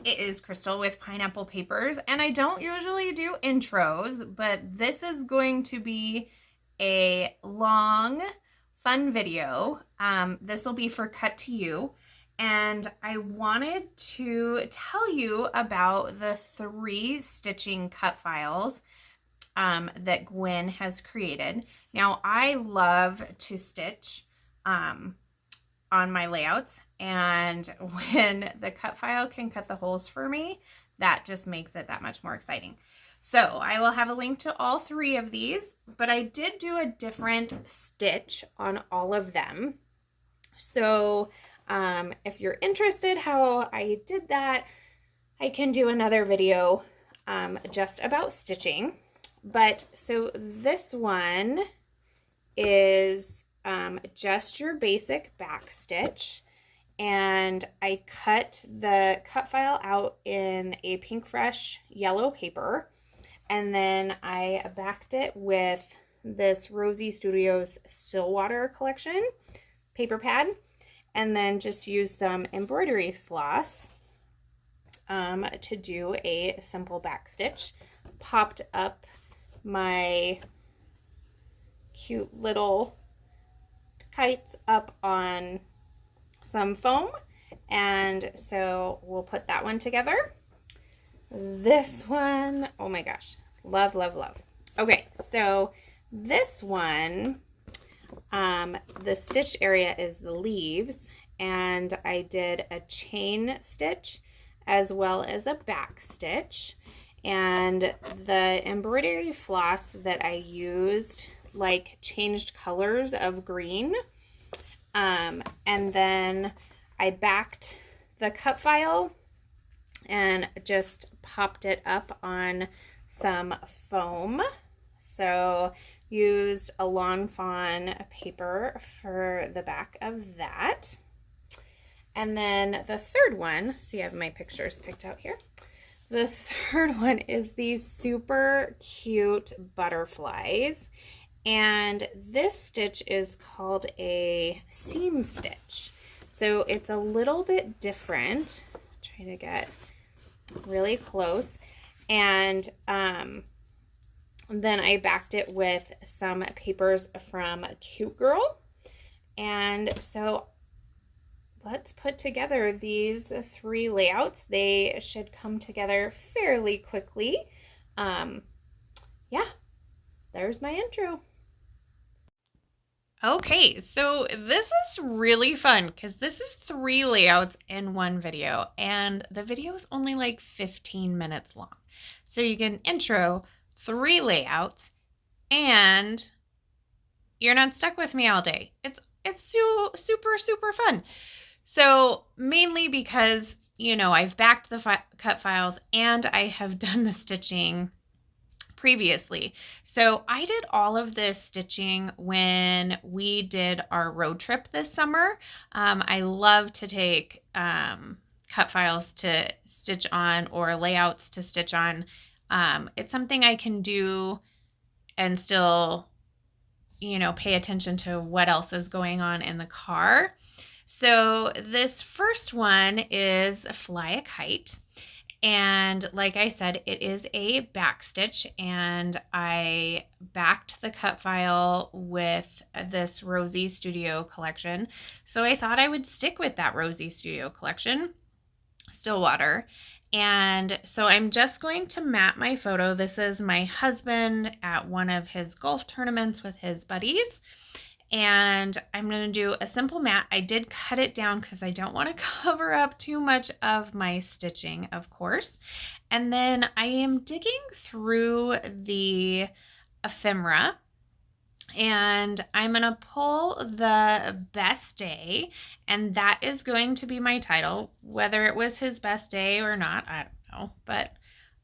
it is Crystal with Pineapple Papers, and I don't usually do intros, but this is going to be a long, fun video. This will be for Cut to You, and I wanted to tell you about the 3 stitching cut files that Gwen has created. Now, I love to stitch on my layouts, and when the cut file can cut the holes for me, that just makes it that much more exciting. So I will have a link to all 3 of these, but I did do a different stitch on all of them. So if you're interested how I did that, I can do another video just about stitching. But so this one is just your basic back stitch, and I cut the cut file out in a Pink Fresh yellow paper, and then I backed it with this Rosie Studios Stillwater collection paper pad, and then just used some embroidery floss to do a simple back stitch. Popped up my cute little kites up on some foam, and so we'll put that one together. This one, oh my gosh, love, love, love. Okay, so this one, the stitch area is the leaves, and I did a chain stitch as well as a back stitch, and the embroidery floss that I used like changed colors of green, and then I backed the cut file and just popped it up on some foam. So used a Lawn Fawn paper for the back of that. And then the third one, see, I have my pictures picked out here. The third one is these super cute butterflies, and this stitch is called a seam stitch. So it's a little bit different. Try to get really close, and then I backed it with some papers from Cute Girl, and so let's put together these 3 layouts. They should come together fairly quickly. Yeah, there's my intro. Okay, so this is really fun because this is 3 layouts in one video, and the video is only like 15 minutes long. So you get an intro, 3 layouts, and you're not stuck with me all day. It's super, super fun. So mainly because, you know, I've backed the cut files and I have done the stitching previously. So I did all of this stitching when we did our road trip this summer. I love to take cut files to stitch on or layouts to stitch on. It's something I can do and still, you know, pay attention to what else is going on in the car. So this first one is Fly a Kite. And like I said, it is a back stitch, and I backed the cut file with this Rosie Studio collection. So I thought I would stick with that Rosie Studio collection, Stillwater. And so I'm just going to mat my photo. This is my husband at one of his golf tournaments with his buddies. And I'm going to do a simple mat. I did cut it down because I don't want to cover up too much of my stitching, of course. And then I am digging through the ephemera, and I'm going to pull the best day, and that is going to be my title. Whether it was his best day or not, I don't know, but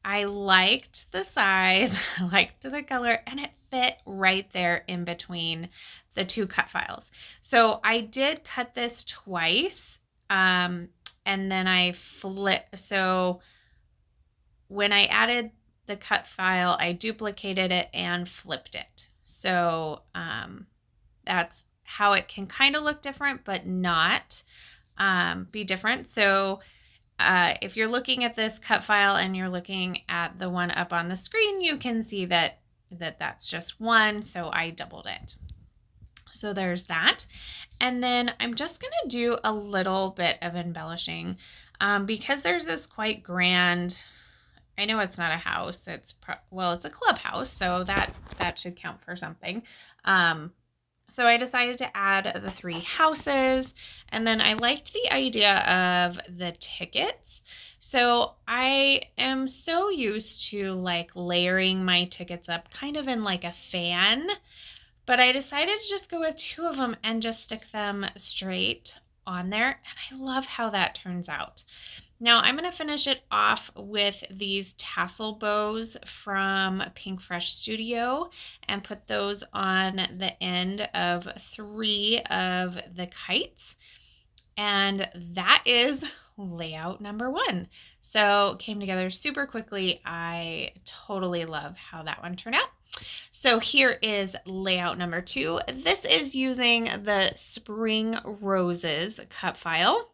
I liked the size, I liked the color, and it fit right there in between the 2 cut files. So I did cut this twice, and then I flipped. So when I added the cut file, I duplicated it and flipped it. So that's how it can kind of look different, but not be different. So if you're looking at this cut file and you're looking at the one up on the screen, you can see that that's just one, so I doubled it. So there's that. And then I'm just going to do a little bit of embellishing because there's this quite grand, I know it's not a house, it's a clubhouse, so that should count for something. So I decided to add the 3 houses, and then I liked the idea of the tickets. So I am so used to like layering my tickets up kind of in like a fan, but I decided to just go with 2 of them and just stick them straight on there, and I love how that turns out. Now I'm going to finish it off with these tassel bows from Pink Fresh Studio and put those on the end of 3 of the kites. And that is layout number 1. So it came together super quickly. I totally love how that one turned out. So here is layout number 2. This is using the Spring Roses cut file.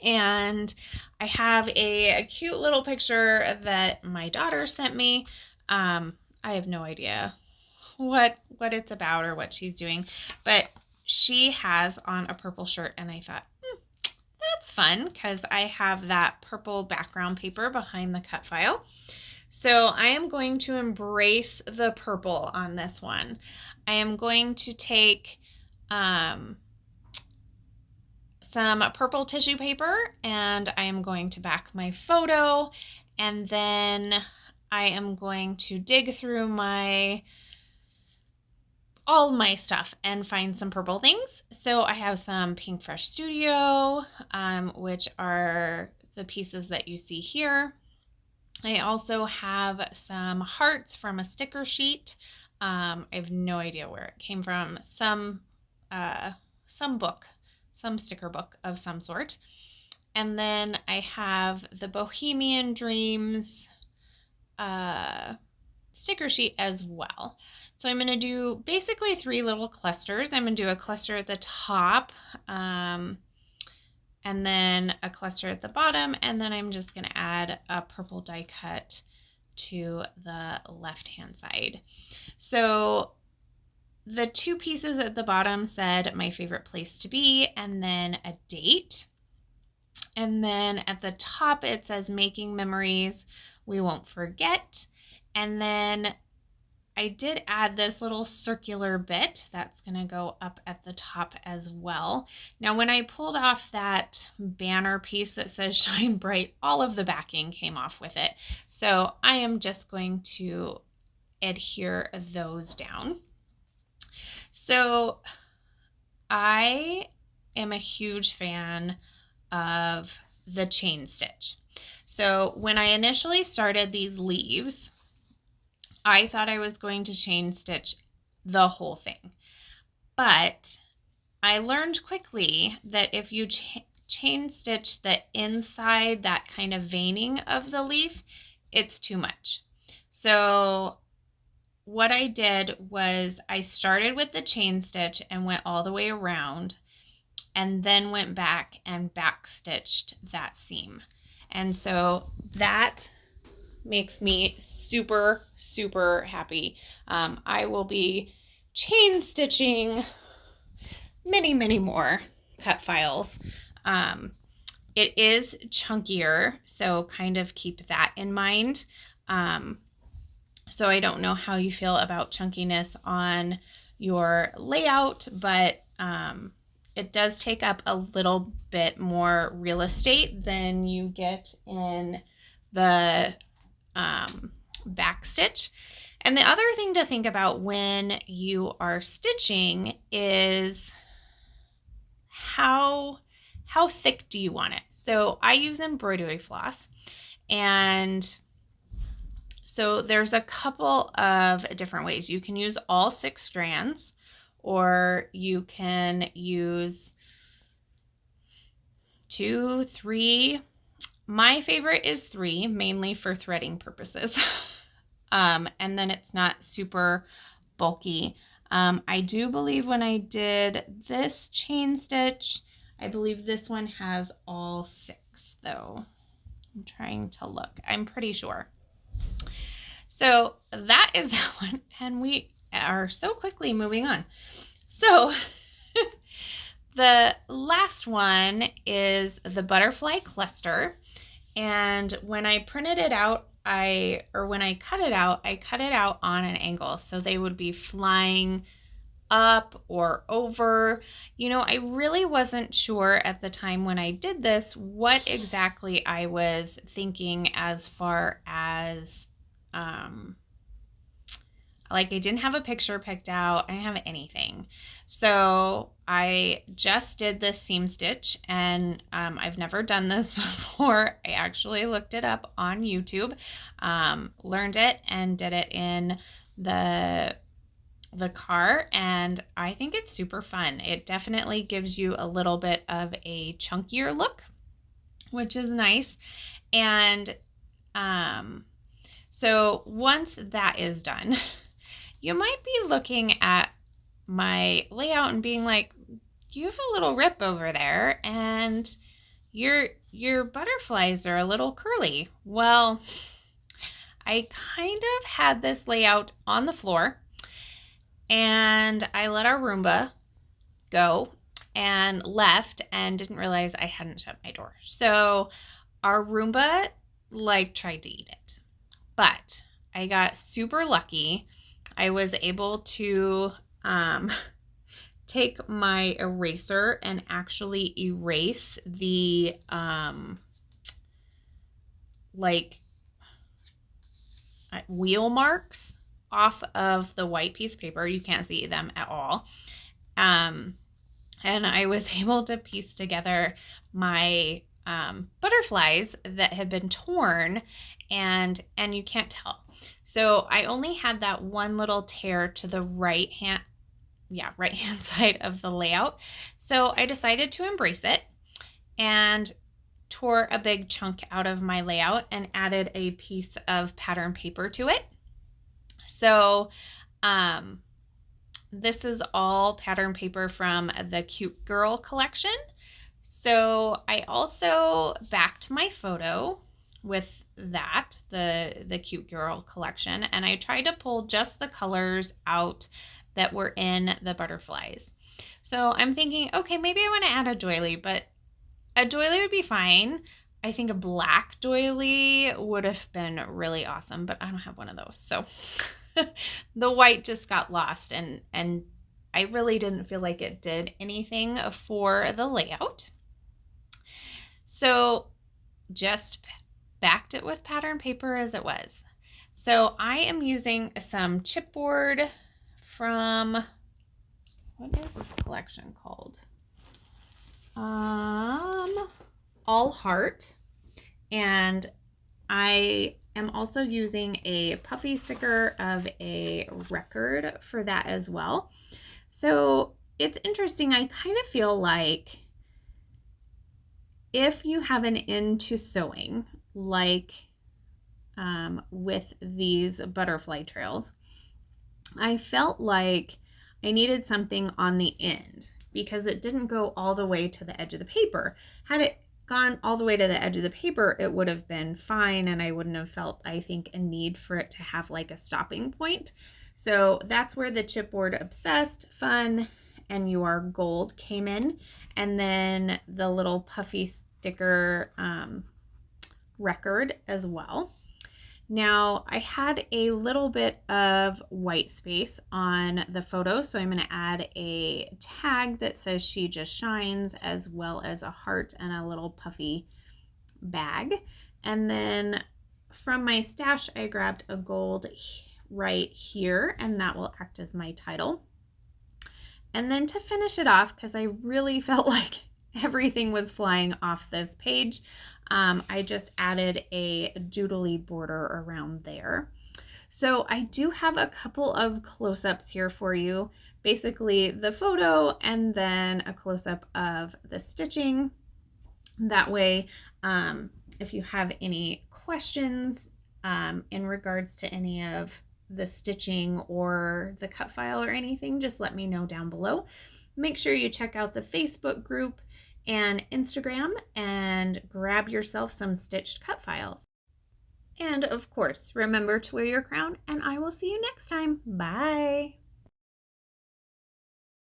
And I have a cute little picture that my daughter sent me. I have no idea what it's about or what she's doing, but she has on a purple shirt, and I thought, that's fun because I have that purple background paper behind the cut file. So I am going to embrace the purple on this one. I am going to take some purple tissue paper, and I am going to back my photo, and then I am going to dig through all my stuff and find some purple things. So I have some Pink Fresh Studio, which are the pieces that you see here. I also have some hearts from a sticker sheet. I have no idea where it came from. Some book. Some sticker book of some sort. And then I have the Bohemian Dreams sticker sheet as well. So I'm going to do basically 3 little clusters. I'm going to do a cluster at the top, and then a cluster at the bottom, and then I'm just going to add a purple die cut to the left hand side. So the 2 pieces at the bottom said my favorite place to be, and then a date. And then at the top it says making memories we won't forget. And then I did add this little circular bit that's going to go up at the top as well. Now when I pulled off that banner piece that says shine bright, all of the backing came off with it. So I am just going to adhere those down. So I am a huge fan of the chain stitch. So when I initially started these leaves, I thought I was going to chain stitch the whole thing. But I learned quickly that if you chain stitch the inside, that kind of veining of the leaf, it's too much. So what I did was I started with the chain stitch and went all the way around, and then went back and back stitched that seam. And so that makes me super, super happy. I will be chain stitching many, many more cut files. It is chunkier, so kind of keep that in mind. So I don't know how you feel about chunkiness on your layout, but it does take up a little bit more real estate than you get in the back stitch. And the other thing to think about when you are stitching is how thick do you want it? So I use embroidery floss, and so there's a couple of different ways. You can use all 6 strands, or you can use 2, 3. My favorite is 3, mainly for threading purposes. And then it's not super bulky. I do believe when I did this chain stitch, I believe this one has all 6 though. I'm trying to look. I'm pretty sure. So that is that one. And we are so quickly moving on. So the last one is the butterfly cluster. And when I printed it out, when I cut it out on an angle. So they would be flying up or over. You know, I really wasn't sure at the time when I did this what exactly I was thinking as far as like I didn't have a picture picked out. I didn't have anything. So I just did this seam stitch, and I've never done this before. I actually looked it up on YouTube, learned it, and did it in the car, and I think it's super fun. It definitely gives you a little bit of a chunkier look, which is nice. And so once that is done, you might be looking at my layout and being like, you have a little rip over there and your butterflies are a little curly. Well, I kind of had this layout on the floor, and I let our Roomba go and left and didn't realize I hadn't shut my door. So our Roomba tried to eat it, but I got super lucky. I was able to take my eraser and actually erase the wheel marks off of the white piece of paper. You can't see them at all. And I was able to piece together my butterflies that had been torn, and you can't tell. So I only had that one little tear to the right hand side of the layout. So I decided to embrace it and tore a big chunk out of my layout and added a piece of pattern paper to it. So this is all pattern paper from the Cute Girl collection. So I also backed my photo with that, the Cute Girl collection, and I tried to pull just the colors out that were in the butterflies. So I'm thinking, okay, maybe I want to add a doily, but a doily would be fine. I think a black doily would have been really awesome, but I don't have one of those. So the white just got lost, and I really didn't feel like it did anything for the layout. So just backed it with pattern paper as it was. So I am using some chipboard from, what is this collection called? All Heart. And I am also using a puffy sticker of a record for that as well. So it's interesting. I kind of feel like if you have an into sewing, like with these butterfly trails, I felt like I needed something on the end because it didn't go all the way to the edge of the paper. Had it gone all the way to the edge of the paper, it would have been fine, and I wouldn't have felt, I think, a need for it to have like a stopping point. So that's where the chipboard Obsessed, Fun, and You Are Gold came in, and then the little puffy sticker record as well. Now I had a little bit of white space on the photo, so I'm going to add a tag that says She Just Shines, as well as a heart and a little puffy bag. And then from my stash, I grabbed a gold right here, and that will act as my title. And then to finish it off, because I really felt like everything was flying off this page, I just added a doodly border around there. So I do have a couple of close-ups here for you. Basically the photo and then a close-up of the stitching. That way, if you have any questions in regards to any of the stitching or the cut file or anything, just let me know down below. Make sure you check out the Facebook group and Instagram and grab yourself some stitched cut files. And of course, remember to wear your crown, and I will see you next time. Bye.